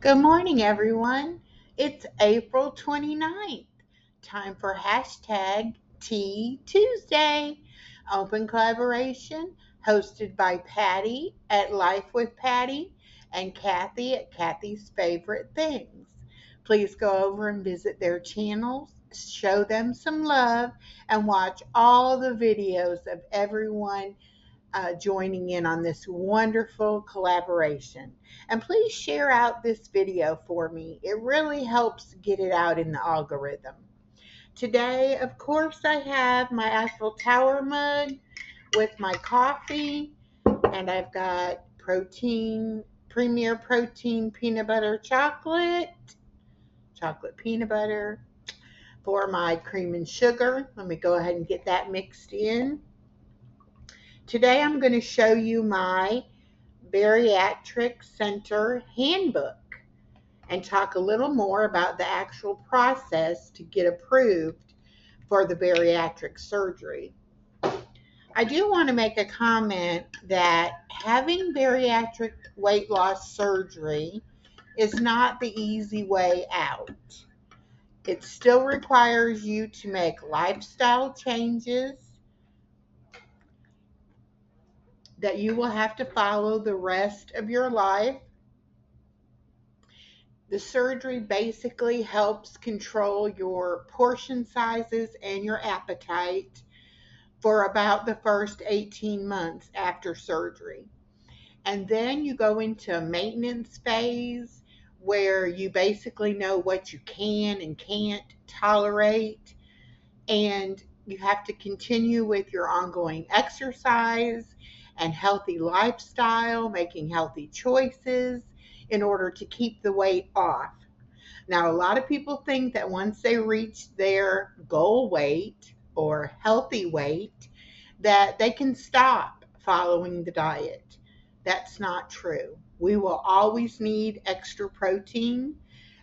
Good morning, everyone. It's April 29th. Time for hashtag Tea Tuesday. Open collaboration hosted by Patty at Life with Patty and Kathy at Kathy's Favorite Things. Please go over and visit their channels, show them some love, and watch all the videos of everyone joining in on this wonderful collaboration. And please share out this video for me. It really helps get it out in the algorithm. Today, of course, I have my Eiffel Tower mug with my coffee, and I've got Premier Protein peanut butter chocolate peanut butter for my cream and sugar. Let me go ahead and get that mixed in. Today, I'm going to show you my Bariatric Center Handbook and talk a little more about the actual process to get approved for the bariatric surgery. I do want to make a comment that having bariatric weight loss surgery is not the easy way out. It still requires you to make lifestyle changes that you will have to follow the rest of your life. The surgery basically helps control your portion sizes and your appetite for about the first 18 months after surgery. And then you go into a maintenance phase where you basically know what you can and can't tolerate. And you have to continue with your ongoing exercise and healthy lifestyle, making healthy choices in order to keep the weight off. Now, a lot of people think that once they reach their goal weight or healthy weight, that they can stop following the diet. That's not true. We will always need extra protein,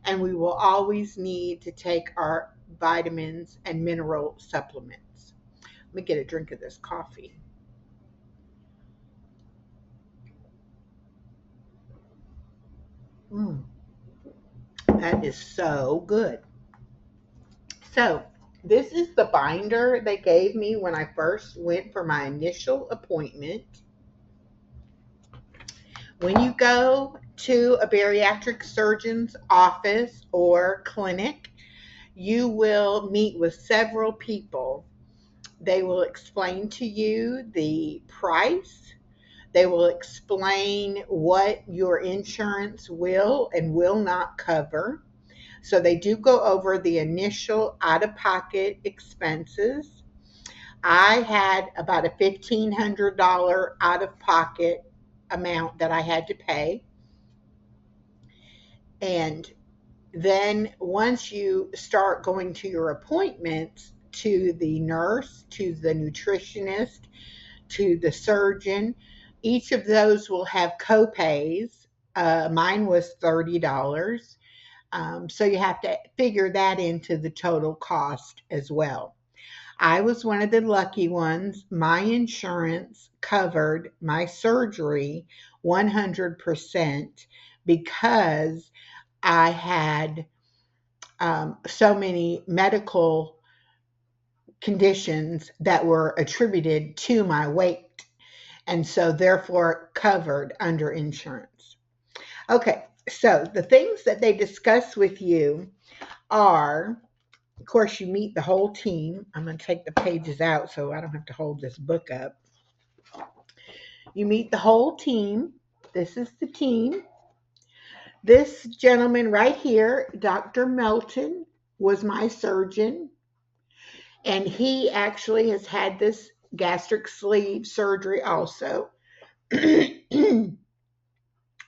and we will always need to take our vitamins and mineral supplements. Let me get a drink of this coffee. That is so good. So, this is the binder they gave me when I first went for my initial appointment. When you go to a bariatric surgeon's office or clinic, you will meet with several people. They will explain to you the price. They will explain what your insurance will and will not cover. So they do go over the initial out-of-pocket expenses. I had about a $1,500 out-of-pocket amount that I had to pay. And then once you start going to your appointments, to the nurse, to the nutritionist, to the surgeon, each of those will have copays. Mine was $30. So you have to figure that into the total cost as well. I was one of the lucky ones. My insurance covered my surgery 100% because I had so many medical conditions that were attributed to my weight, and so therefore covered under insurance. Okay, so the things that they discuss with you are, of course, you meet the whole team. I'm going to take the pages out so I don't have to hold this book up. You meet the whole team. This is the team. This gentleman right here, Dr. Melton, was my surgeon, and he actually has had this gastric sleeve surgery also.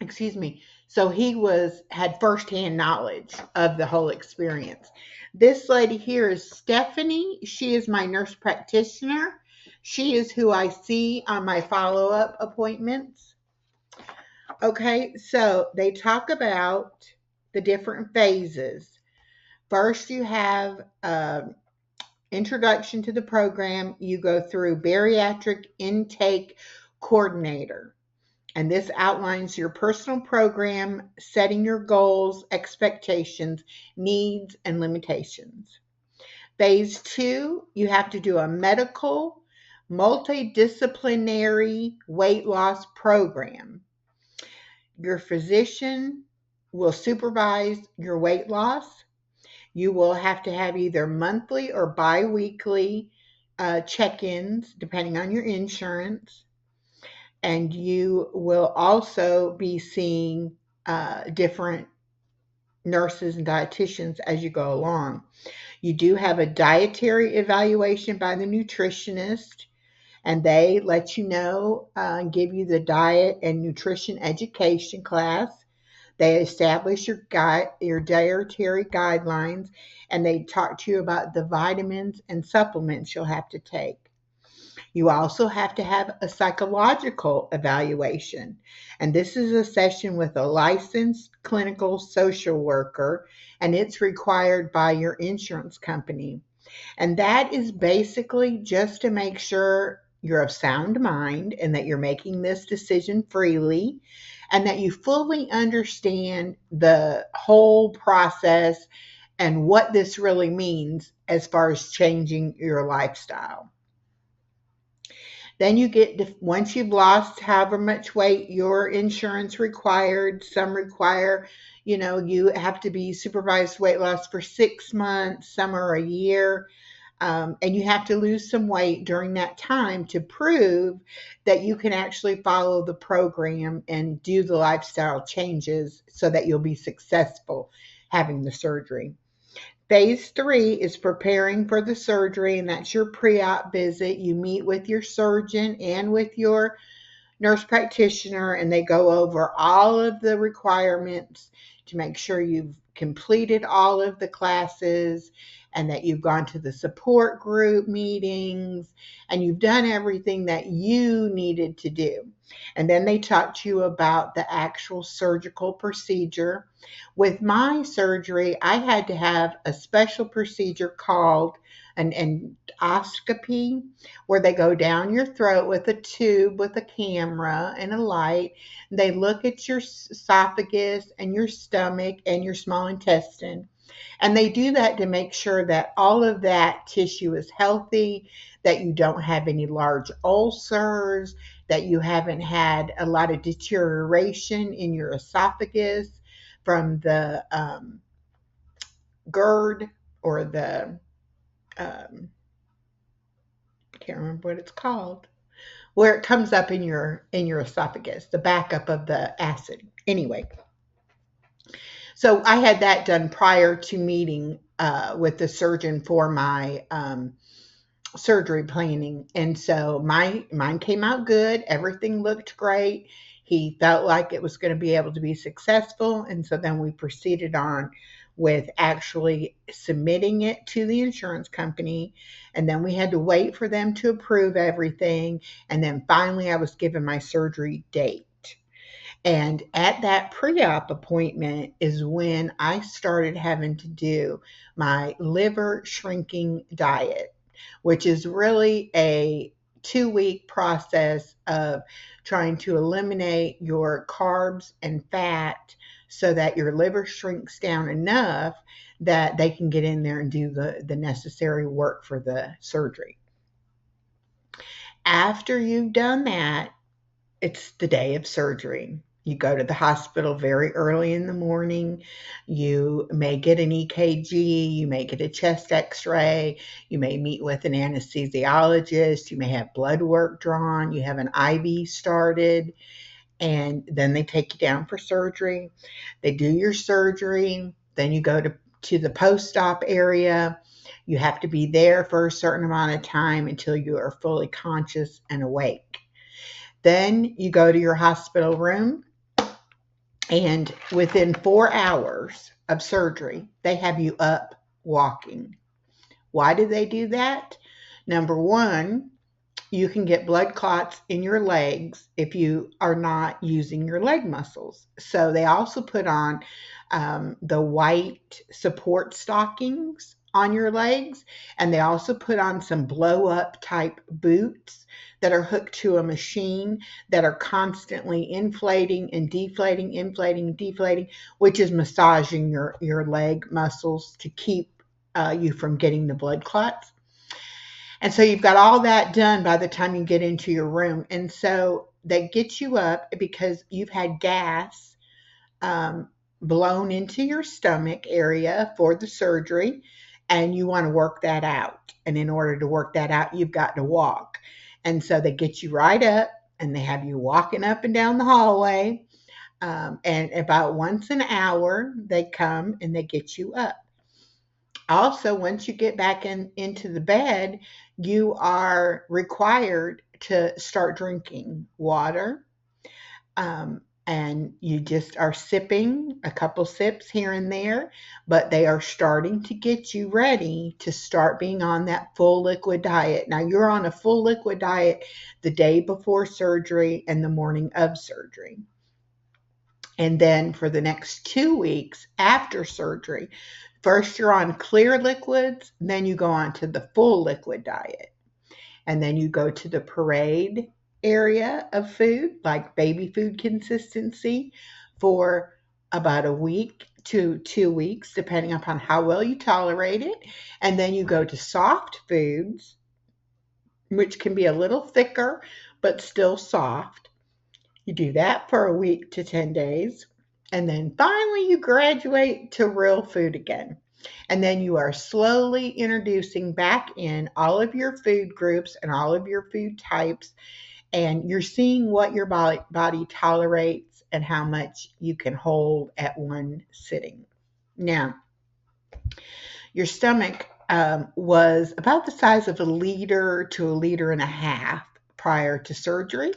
Excuse me. So he had firsthand knowledge of the whole experience. This lady here is Stephanie. She is my nurse practitioner. She is who I see on my follow-up appointments. Okay, so they talk about the different phases. First, you have introduction to the program. You go through bariatric intake coordinator. And this outlines your personal program, setting your goals, expectations, needs, and limitations. Phase 2, you have to do a medical, multidisciplinary weight loss program. Your physician will supervise your weight loss. You will have to have either monthly or bi-weekly check-ins, depending on your insurance. And you will also be seeing different nurses and dietitians as you go along. You do have a dietary evaluation by the nutritionist, and they let you know, give you the diet and nutrition education class. They establish your dietary guidelines, and they talk to you about the vitamins and supplements you'll have to take. You also have to have a psychological evaluation, and this is a session with a licensed clinical social worker, and it's required by your insurance company. And that is basically just to make sure you're of sound mind and that you're making this decision freely and that you fully understand the whole process and what this really means as far as changing your lifestyle. Then you get, once you've lost however much weight your insurance required, some require, you have to be supervised weight loss for 6 months, some are a year. And you have to lose some weight during that time to prove that you can actually follow the program and do the lifestyle changes so that you'll be successful having the surgery. Phase 3 is preparing for the surgery, and that's your pre-op visit. You meet with your surgeon and with your nurse practitioner, and they go over all of the requirements to make sure you've completed all of the classes and that you've gone to the support group meetings and you've done everything that you needed to do. And then they talk to you about the actual surgical procedure. With my surgery, I had to have a special procedure called an endoscopy, where they go down your throat with a tube with a camera and a light. They look at your esophagus and your stomach and your small intestine. And they do that to make sure that all of that tissue is healthy, that you don't have any large ulcers, that you haven't had a lot of deterioration in your esophagus from the GERD or the I can't remember what it's called, where it comes up in your esophagus, the backup of the acid. Anyway, so I had that done prior to meeting with the surgeon for my surgery planning, and so mine came out good. Everything looked great. He felt like it was going to be able to be successful, and so then we proceeded on with actually submitting it to the insurance company, and then we had to wait for them to approve everything, and then finally I was given my surgery date. And at that pre-op appointment is when I started having to do my liver shrinking diet, which is really a 2-week process of trying to eliminate your carbs and fat so that your liver shrinks down enough that they can get in there and do the necessary work for the surgery. After you've done that, it's the day of surgery. You go to the hospital very early in the morning. You may get an EKG. You may get a chest x-ray. You may meet with an anesthesiologist. You may have blood work drawn. You have an IV started. And then they take you down for surgery. They do your surgery. Then you go to the post-op area. You have to be there for a certain amount of time until you are fully conscious and awake. Then you go to your hospital room, and within 4 hours of surgery, they have you up walking. Why do they do that? Number one, you can get blood clots in your legs if you are not using your leg muscles. So they also put on the white support stockings on your legs. And they also put on some blow up type boots that are hooked to a machine that are constantly inflating and deflating, inflating, deflating, which is massaging your leg muscles to keep you from getting the blood clots. And so you've got all that done by the time you get into your room. And so they get you up because you've had gas um, blown into your stomach area for the surgery, and you want to work that out. And in order to work that out, you've got to walk. And so they get you right up and they have you walking up and down the hallway. And about once an hour, they come and they get you up. Also, once you get back into the bed, you are required to start drinking water. And you just are sipping a couple sips here and there, but they are starting to get you ready to start being on that full liquid diet. Now, you're on a full liquid diet the day before surgery and the morning of surgery. And then for the next 2 weeks after surgery, first you're on clear liquids, then you go on to the full liquid diet. And then you go to the parade area of food, like baby food consistency, for about a week to 2 weeks, depending upon how well you tolerate it. And then you go to soft foods, which can be a little thicker, but still soft. You do that for a week to 10 days. And then finally, you graduate to real food again. And then you are slowly introducing back in all of your food groups and all of your food types. And you're seeing what your body tolerates and how much you can hold at one sitting. Now, your stomach was about the size of a liter to a liter and a half prior to surgery.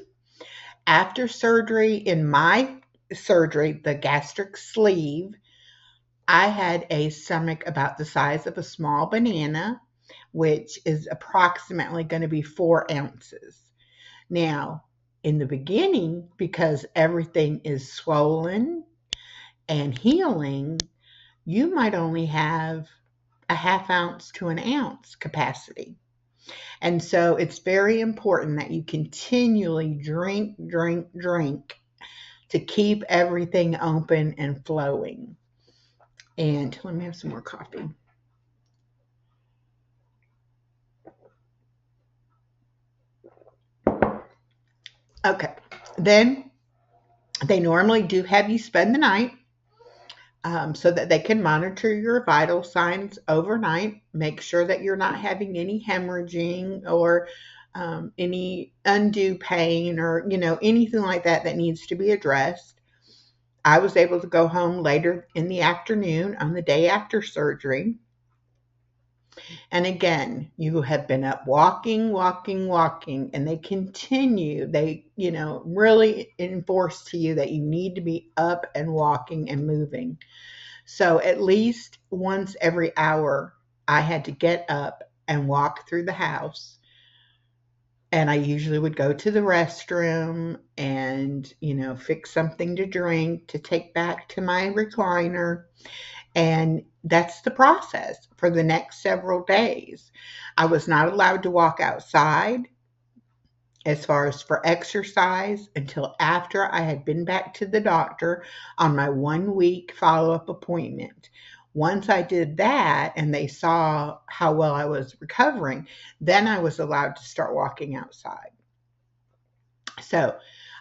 After surgery, in my surgery, the gastric sleeve, I had a stomach about the size of a small banana, which is approximately going to be 4 ounces. Now, in the beginning, because everything is swollen and healing, you might only have a half ounce to an ounce capacity. And so it's very important that you continually drink, drink, drink to keep everything open and flowing. And let me have some more coffee. Okay. Then they normally do have you spend the night so that they can monitor your vital signs overnight. Make sure that you're not having any hemorrhaging or any undue pain or, anything like that that needs to be addressed. I was able to go home later in the afternoon on the day after surgery. And again, you have been up walking, walking, walking, and they continue. They, really enforce to you that you need to be up and walking and moving. So at least once every hour, I had to get up and walk through the house. And I usually would go to the restroom and, fix something to drink to take back to my recliner. And that's the process for the next several days. I was not allowed to walk outside as far as for exercise until after I had been back to the doctor on my 1 week follow up appointment. Once I did that and they saw how well I was recovering, then I was allowed to start walking outside. So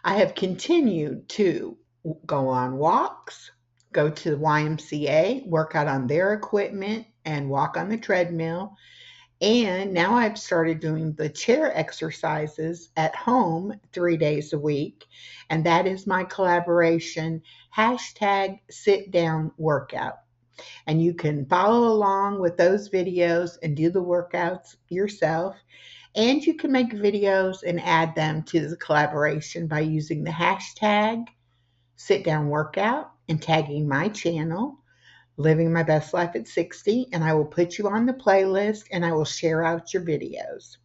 I have continued to go on walks, go to the YMCA, work out on their equipment, and walk on the treadmill. And now I've started doing the chair exercises at home 3 days a week. And that is my collaboration, hashtag sit down workout. And you can follow along with those videos and do the workouts yourself. And you can make videos and add them to the collaboration by using the hashtag sit down workout and tagging my channel, Living My Best Life at 60, and I will put you on the playlist and I will share out your videos.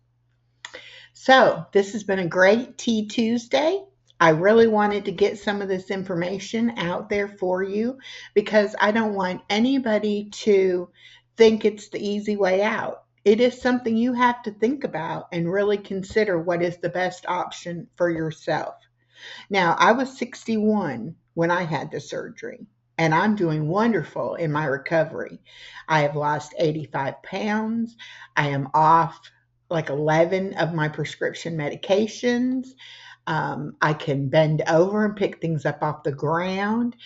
So this has been a great Tea Tuesday. I really wanted to get some of this information out there for you because I don't want anybody to think it's the easy way out. It is something you have to think about and really consider what is the best option for yourself. Now, I was 61 when I had the surgery, and I'm doing wonderful in my recovery. I have lost 85 pounds. I am off like 11 of my prescription medications. I can bend over and pick things up off the ground.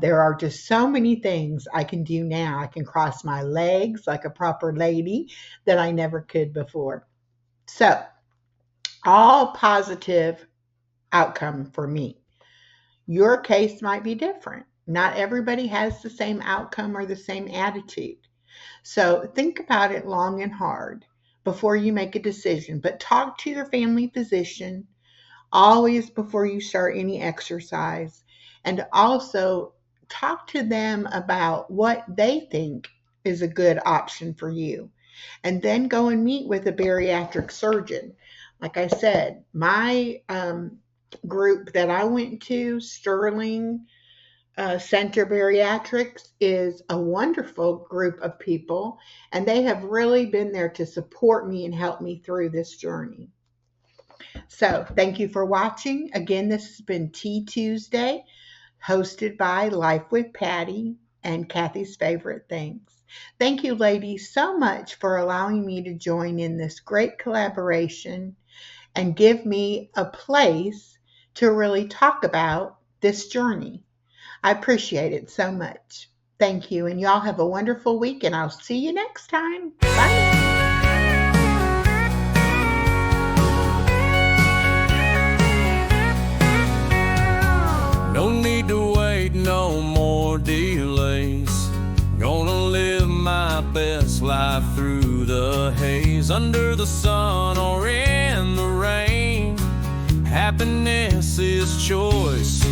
There are just so many things I can do now. I can cross my legs like a proper lady that I never could before. So, all positive outcome for me. Your case might be different. Not everybody has the same outcome or the same attitude. So think about it long and hard before you make a decision, but talk to your family physician always before you start any exercise. And also talk to them about what they think is a good option for you. And then go and meet with a bariatric surgeon. Like I said, my group that I went to, Sterling Center Bariatrics, is a wonderful group of people, and they have really been there to support me and help me through this journey. So, thank you for watching. Again, this has been Tea Tuesday, hosted by Life with Patty and Kathy's Favorite Things. Thank you, ladies, so much for allowing me to join in this great collaboration and give me a place to really talk about this journey. I appreciate it so much. Thank you, and y'all have a wonderful week, and I'll see you next time. Bye. No need to wait, no more delays. Gonna live my best life through the haze, under the sun or in the rain. Happiness is choice.